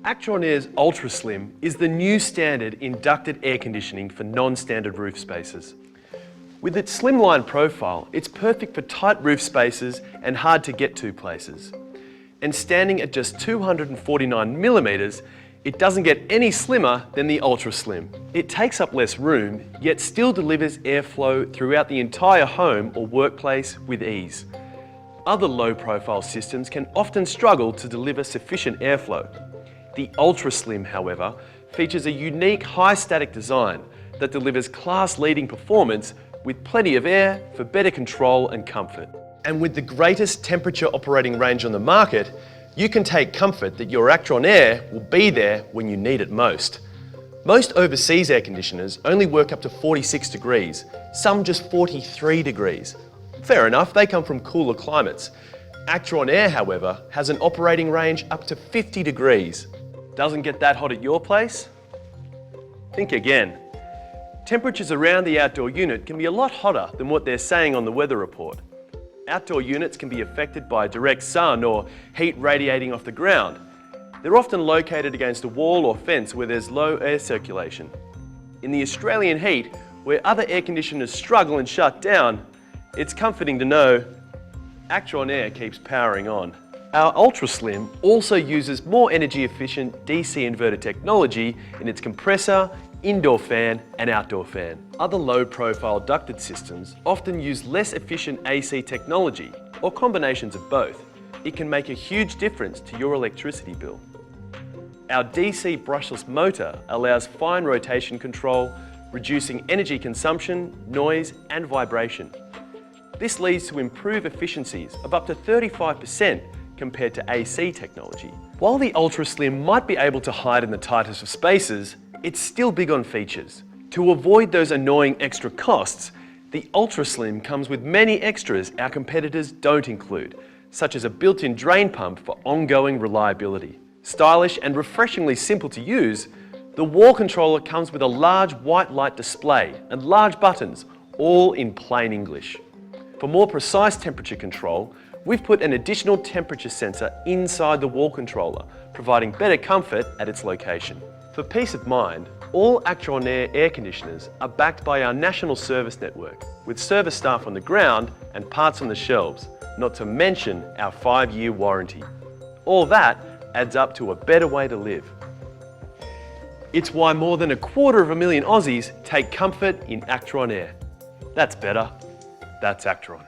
ActronAir's UltraSlim is the new standard in ducted air conditioning for non-standard roof spaces. With its slimline profile, it's perfect for tight roof spaces and hard to get to places. And standing at just 249 millimeters, it doesn't get any slimmer than the UltraSlim. It takes up less room, yet still delivers airflow throughout the entire home or workplace with ease. Other low-profile systems can often struggle to deliver sufficient airflow. The UltraSlim, however, features a unique high-static design that delivers class-leading performance with plenty of air for better control and comfort. And with the greatest temperature operating range on the market, you can take comfort that your ActronAir will be there when you need it most. Most overseas air conditioners only work up to 46 degrees, some just 43 degrees. Fair enough, they come from cooler climates. ActronAir, however, has an operating range up to 50 degrees. Doesn't get that hot at your place? Think again. Temperatures around the outdoor unit can be a lot hotter than what they're saying on the weather report. Outdoor units can be affected by direct sun or heat radiating off the ground. They're often located against a wall or fence where there's low air circulation. In the Australian heat, where other air conditioners struggle and shut down, it's comforting to know ActronAir keeps powering on. Our UltraSlim also uses more energy efficient DC inverter technology in its compressor, indoor fan and outdoor fan. Other low-profile ducted systems often use less efficient AC technology or combinations of both. It can make a huge difference to your electricity bill. Our DC brushless motor allows fine rotation control, reducing energy consumption, noise and vibration. This leads to improved efficiencies of up to 35% compared to AC technology. While the UltraSlim might be able to hide in the tightest of spaces, it's still big on features. To avoid those annoying extra costs, the UltraSlim comes with many extras our competitors don't include, such as a built-in drain pump for ongoing reliability. Stylish and refreshingly simple to use, the wall controller comes with a large white light display and large buttons, all in plain English. For more precise temperature control, we've put an additional temperature sensor inside the wall controller, providing better comfort at its location. For peace of mind, all ActronAir air conditioners are backed by our national service network, with service staff on the ground and parts on the shelves, not to mention our 5-year warranty. All that adds up to a better way to live. It's why more than 250,000 Aussies take comfort in ActronAir. That's better. That's Actron.